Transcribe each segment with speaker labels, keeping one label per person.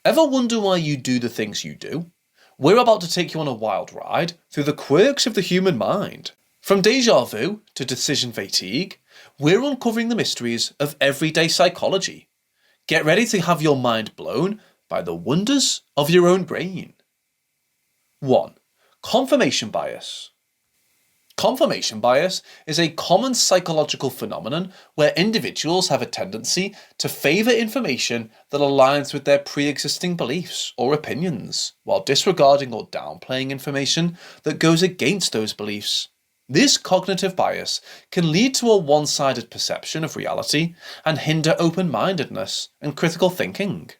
Speaker 1: Ever wonder why you do the things you do? We're about to take you on a wild ride through the quirks of the human mind. From déjà vu to decision fatigue, we're uncovering the mysteries of everyday psychology. Get ready to have your mind blown by the wonders of your own brain. 1. Confirmation bias. Confirmation bias is a common psychological phenomenon where individuals have a tendency to favour information that aligns with their pre-existing beliefs or opinions, while disregarding or downplaying information that goes against those beliefs. This cognitive bias can lead to a one-sided perception of reality and hinder open-mindedness and critical thinking.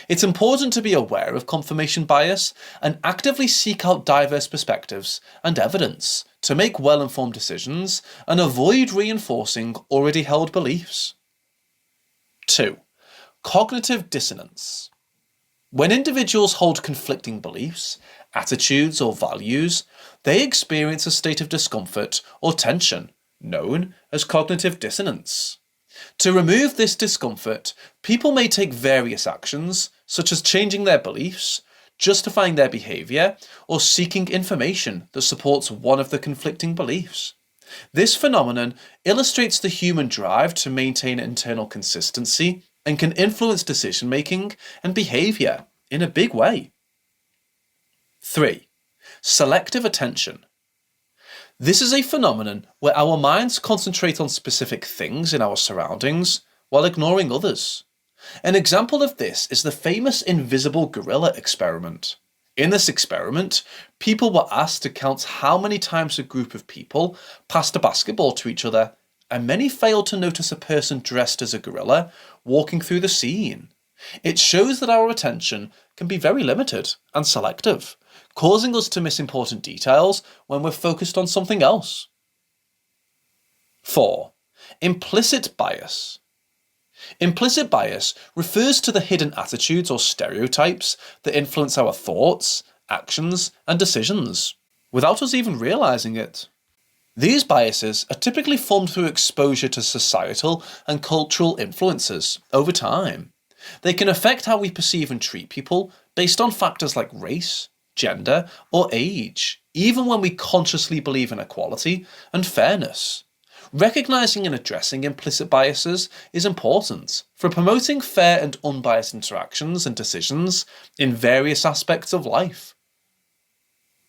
Speaker 1: It's important to be aware of confirmation bias and actively seek out diverse perspectives and evidence to make well-informed decisions and avoid reinforcing already held beliefs. 2. Cognitive dissonance. When individuals hold conflicting beliefs, attitudes, or values, they experience a state of discomfort or tension, known as cognitive dissonance. To remove this discomfort, people may take various actions, such as changing their beliefs, justifying their behaviour, or seeking information that supports one of the conflicting beliefs. This phenomenon illustrates the human drive to maintain internal consistency and can influence decision-making and behaviour in a big way. 3. Selective attention. This is a phenomenon where our minds concentrate on specific things in our surroundings while ignoring others. An example of this is the famous invisible gorilla experiment. In this experiment, people were asked to count how many times a group of people passed a basketball to each other, and many failed to notice a person dressed as a gorilla walking through the scene. It shows that our attention can be very limited and selective, causing us to miss important details when we're focused on something else. 4. Implicit bias. Implicit bias refers to the hidden attitudes or stereotypes that influence our thoughts, actions, and decisions, without us even realizing it. These biases are typically formed through exposure to societal and cultural influences over time. They can affect how we perceive and treat people based on factors like race, gender, or age, even when we consciously believe in equality and fairness. Recognizing and addressing implicit biases is important for promoting fair and unbiased interactions and decisions in various aspects of life.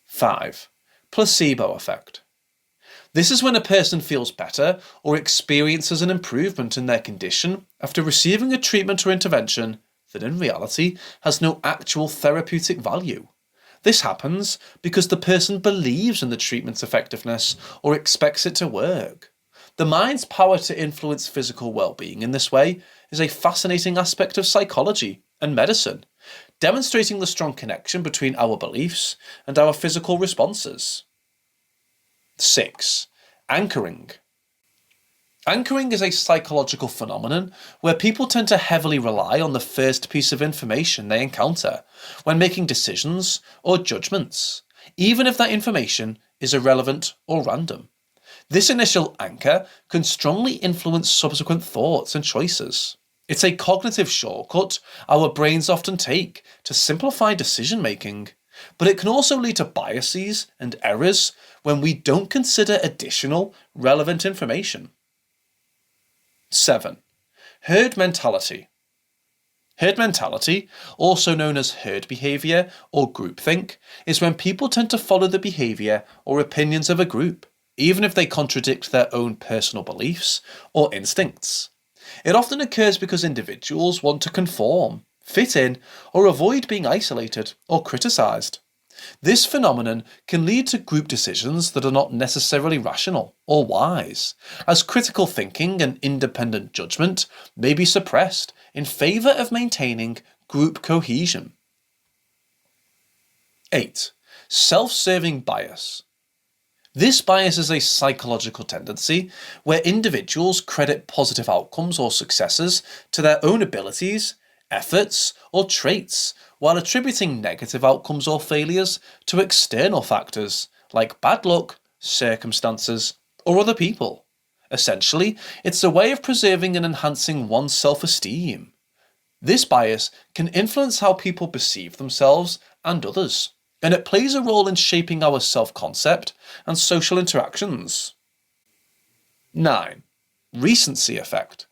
Speaker 1: 5. Placebo effect. This is when a person feels better or experiences an improvement in their condition after receiving a treatment or intervention that in reality has no actual therapeutic value. This happens because the person believes in the treatment's effectiveness or expects it to work. The mind's power to influence physical well-being in this way is a fascinating aspect of psychology and medicine, demonstrating the strong connection between our beliefs and our physical responses. 6. Anchoring. Anchoring is a psychological phenomenon where people tend to heavily rely on the first piece of information they encounter when making decisions or judgments, even if that information is irrelevant or random. This initial anchor can strongly influence subsequent thoughts and choices. It's a cognitive shortcut our brains often take to simplify decision-making, but it can also lead to biases and errors when we don't consider additional relevant information. 7. Herd mentality. Herd mentality, also known as herd behaviour or groupthink, is when people tend to follow the behaviour or opinions of a group, even if they contradict their own personal beliefs or instincts. It often occurs because individuals want to conform, fit in, or avoid being isolated or criticised. This phenomenon can lead to group decisions that are not necessarily rational or wise, as critical thinking and independent judgment may be suppressed in favour of maintaining group cohesion. 8. Self-serving bias. This bias is a psychological tendency where individuals credit positive outcomes or successes to their own abilities, efforts, or traits, while attributing negative outcomes or failures to external factors like bad luck, circumstances, or other people. Essentially, it's a way of preserving and enhancing one's self-esteem. This bias can influence how people perceive themselves and others, and it plays a role in shaping our self-concept and social interactions. 9. Recency effect.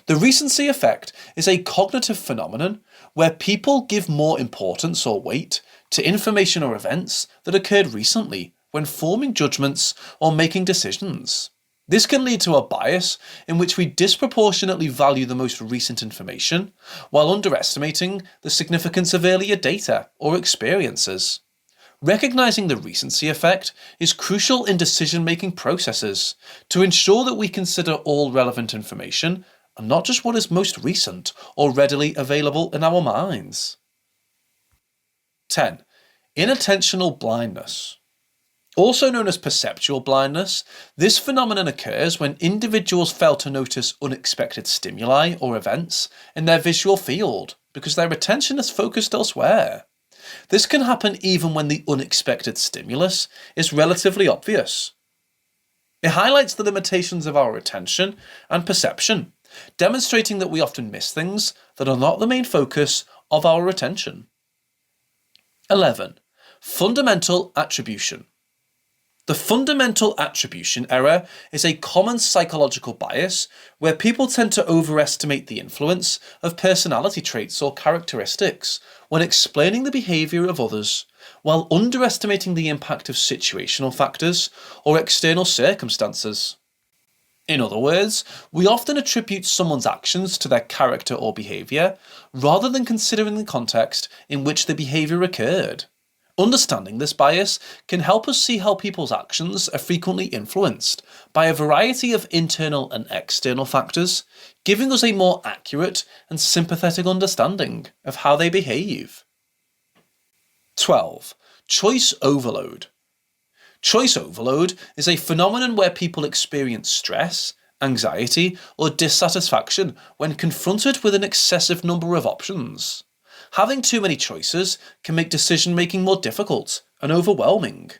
Speaker 1: The recency effect is a cognitive phenomenon where people give more importance or weight to information or events that occurred recently when forming judgments or making decisions. This can lead to a bias in which we disproportionately value the most recent information while underestimating the significance of earlier data or experiences. Recognizing the recency effect is crucial in decision-making processes to ensure that we consider all relevant information and not just what is most recent or readily available in our minds. 10. Inattentional blindness. Also known as perceptual blindness, this phenomenon occurs when individuals fail to notice unexpected stimuli or events in their visual field because their attention is focused elsewhere. This can happen even when the unexpected stimulus is relatively obvious. It highlights the limitations of our attention and perception, demonstrating that we often miss things that are not the main focus of our attention. 11. Fundamental attribution. The fundamental attribution error is a common psychological bias where people tend to overestimate the influence of personality traits or characteristics when explaining the behaviour of others, while underestimating the impact of situational factors or external circumstances. In other words, we often attribute someone's actions to their character or behaviour rather than considering the context in which the behaviour occurred. Understanding this bias can help us see how people's actions are frequently influenced by a variety of internal and external factors, giving us a more accurate and sympathetic understanding of how they behave. 12. Choice overload. Choice overload is a phenomenon where people experience stress, anxiety, or dissatisfaction when confronted with an excessive number of options. Having too many choices can make decision-making more difficult and overwhelming,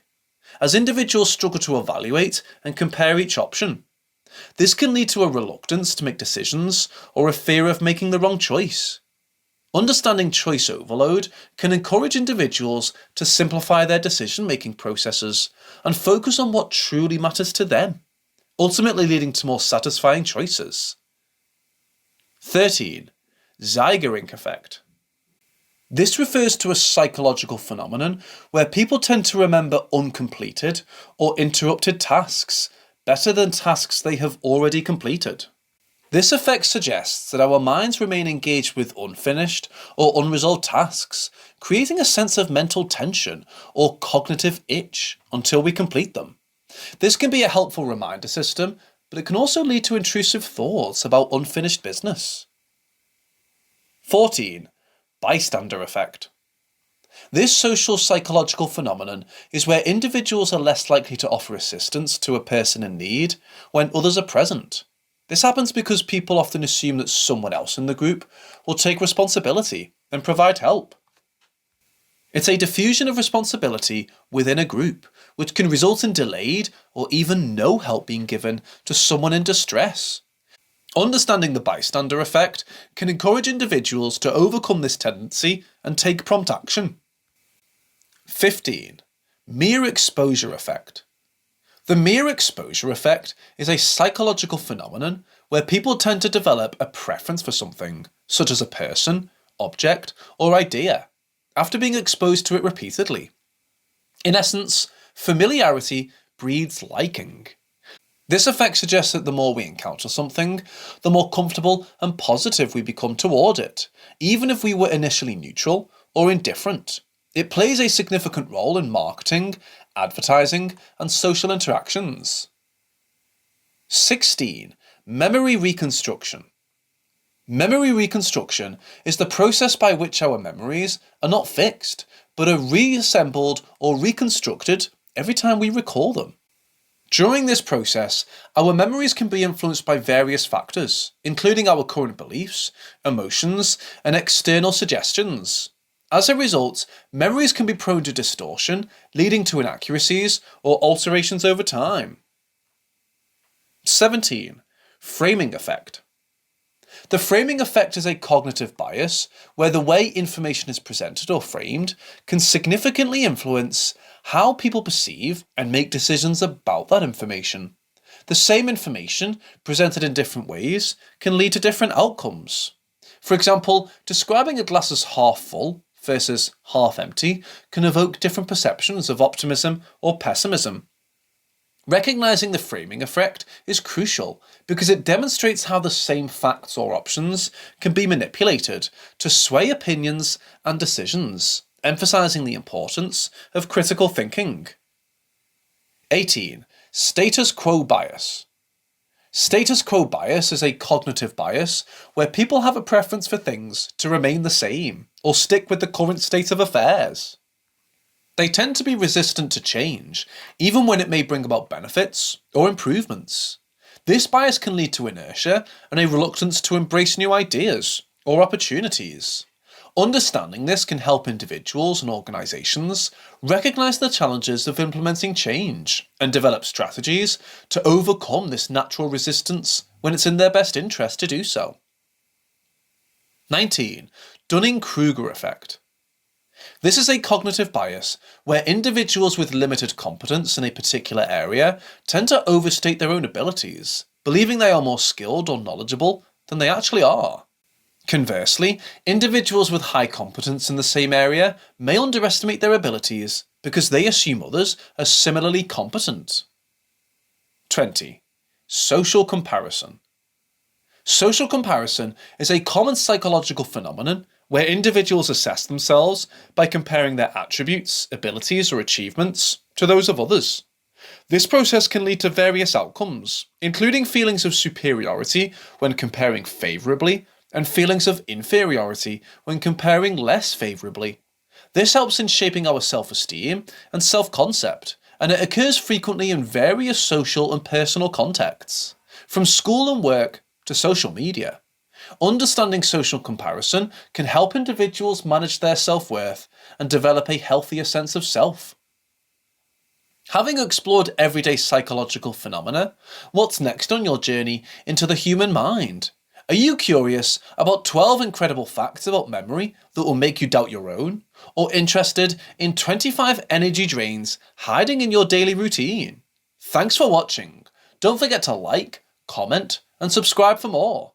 Speaker 1: as individuals struggle to evaluate and compare each option. This can lead to a reluctance to make decisions or a fear of making the wrong choice. Understanding choice overload can encourage individuals to simplify their decision-making processes and focus on what truly matters to them, ultimately leading to more satisfying choices. 13. Zeigarnik effect. This refers to a psychological phenomenon where people tend to remember uncompleted or interrupted tasks better than tasks they have already completed. This effect suggests that our minds remain engaged with unfinished or unresolved tasks, creating a sense of mental tension or cognitive itch until we complete them. This can be a helpful reminder system, but it can also lead to intrusive thoughts about unfinished business. 14. Bystander effect. This social psychological phenomenon is where individuals are less likely to offer assistance to a person in need when others are present. This happens because people often assume that someone else in the group will take responsibility and provide help. It's a diffusion of responsibility within a group, which can result in delayed or even no help being given to someone in distress. Understanding the bystander effect can encourage individuals to overcome this tendency and take prompt action. 15. Mere exposure effect. The mere exposure effect is a psychological phenomenon where people tend to develop a preference for something, such as a person, object, or idea, after being exposed to it repeatedly. In essence, familiarity breeds liking. This effect suggests that the more we encounter something, the more comfortable and positive we become toward it, even if we were initially neutral or indifferent. It plays a significant role in marketing, advertising, and social interactions. 16. Memory reconstruction. Memory reconstruction is the process by which our memories are not fixed, but are reassembled or reconstructed every time we recall them. During this process, our memories can be influenced by various factors, including our current beliefs, emotions, and external suggestions. As a result, memories can be prone to distortion, leading to inaccuracies or alterations over time. 17. Framing effect. The framing effect is a cognitive bias where the way information is presented or framed can significantly influence how people perceive and make decisions about that information. The same information, presented in different ways, can lead to different outcomes. For example, describing a glass as half full versus half empty can evoke different perceptions of optimism or pessimism. Recognizing the framing effect is crucial because it demonstrates how the same facts or options can be manipulated to sway opinions and decisions, emphasizing the importance of critical thinking. 18. Status quo bias. Status quo bias is a cognitive bias where people have a preference for things to remain the same or stick with the current state of affairs. They tend to be resistant to change, even when it may bring about benefits or improvements. This bias can lead to inertia and a reluctance to embrace new ideas or opportunities. Understanding this can help individuals and organisations recognise the challenges of implementing change and develop strategies to overcome this natural resistance when it's in their best interest to do so. 19. Dunning-Kruger effect. This is a cognitive bias where individuals with limited competence in a particular area tend to overstate their own abilities, believing they are more skilled or knowledgeable than they actually are. Conversely, individuals with high competence in the same area may underestimate their abilities because they assume others are similarly competent. 20. Social comparison. Social comparison is a common psychological phenomenon where individuals assess themselves by comparing their attributes, abilities, or achievements to those of others. This process can lead to various outcomes, including feelings of superiority when comparing favourably, and feelings of inferiority when comparing less favourably. This helps in shaping our self-esteem and self-concept, and it occurs frequently in various social and personal contexts, from school and work to social media. Understanding social comparison can help individuals manage their self-worth and develop a healthier sense of self. Having explored everyday psychological phenomena, what's next on your journey into the human mind? Are you curious about 12 incredible facts about memory that will make you doubt your own? Or interested in 25 energy drains hiding in your daily routine? Thanks for watching. Don't forget to like, comment, and subscribe for more.